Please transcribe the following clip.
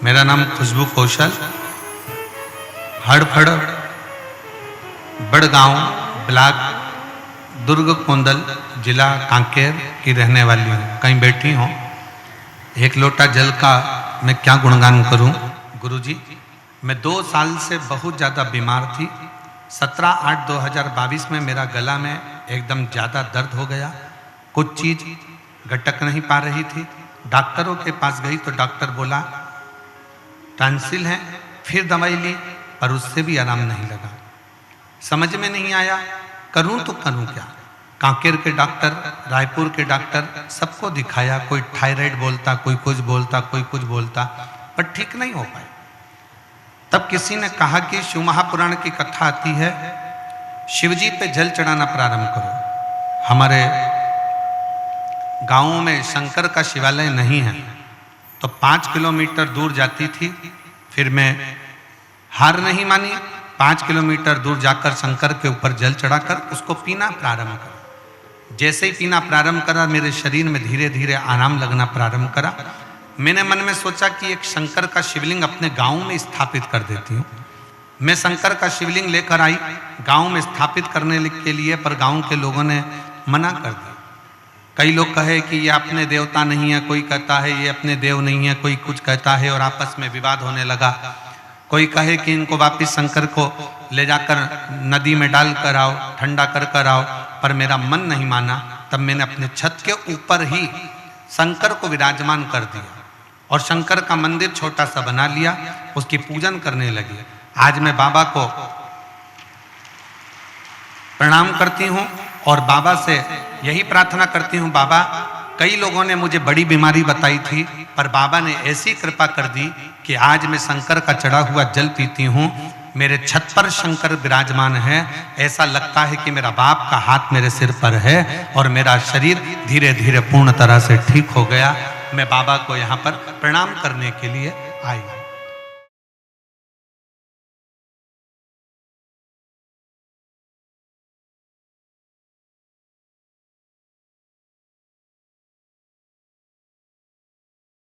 मेरा नाम खुशबू कौशल, हड़फड़ बड़गांव ब्लॉक दुर्ग कोंदल जिला कांकेर की रहने वाली हूँ। कहीं बैठी हूँ, एक लोटा जल का मैं क्या गुणगान करूँ। गुरुजी, मैं 2 साल से बहुत ज़्यादा बीमार थी। 17/8/2022 में मेरा गला में एकदम ज़्यादा दर्द हो गया, कुछ चीज़ गटक नहीं पा रही थी। डॉक्टरों के पास गई तो डॉक्टर बोला टॉन्सिल है, फिर दवाई ली पर उससे भी आराम नहीं लगा। समझ में नहीं आया करूं तो करूं क्या। कांकेर के डॉक्टर, रायपुर के डॉक्टर, सबको दिखाया, कोई थायराइड बोलता, कोई कुछ बोलता, कोई कुछ बोलता, पर ठीक नहीं हो पाए। तब किसी ने कहा कि शिव महापुराण की कथा आती है, शिवजी पे जल चढ़ाना प्रारंभ करो। हमारे गांवों में शंकर का शिवालय नहीं है, तो 5 किलोमीटर दूर जाती थी। फिर मैं हार नहीं मानी, 5 किलोमीटर दूर जाकर शंकर के ऊपर जल चढ़ाकर उसको पीना प्रारंभ करा। जैसे ही पीना प्रारंभ करा, मेरे शरीर में धीरे धीरे आराम लगना प्रारंभ करा। मैंने मन में सोचा कि एक शंकर का शिवलिंग अपने गांव में स्थापित कर देती हूँ। मैं शंकर का शिवलिंग लेकर आई गांव में स्थापित करने के लिए, पर गांव के लोगों ने मना कर दिया। कई लोग कहे कि ये अपने देवता नहीं है, कोई कहता है ये अपने देव नहीं है, कोई कुछ कहता है, और आपस में विवाद होने लगा। कोई कहे कि इनको वापिस शंकर को ले जाकर नदी में डाल कर आओ, ठंडा कर कर आओ, पर मेरा मन नहीं माना। तब मैंने अपने छत के ऊपर ही शंकर को विराजमान कर दिया और शंकर का मंदिर छोटा सा बना लिया, उसकी पूजन करने लगी। आज मैं बाबा को प्रणाम करती हूँ और बाबा से यही प्रार्थना करती हूँ, बाबा कई लोगों ने मुझे बड़ी बीमारी बताई थी, पर बाबा ने ऐसी कृपा कर दी कि आज मैं शंकर का चढ़ा हुआ जल पीती हूँ। मेरे छत पर शंकर विराजमान है, ऐसा लगता है कि मेरा बाप का हाथ मेरे सिर पर है और मेरा शरीर धीरे धीरे पूर्ण तरह से ठीक हो गया। मैं बाबा को यहाँ पर प्रणाम करने के लिए आई।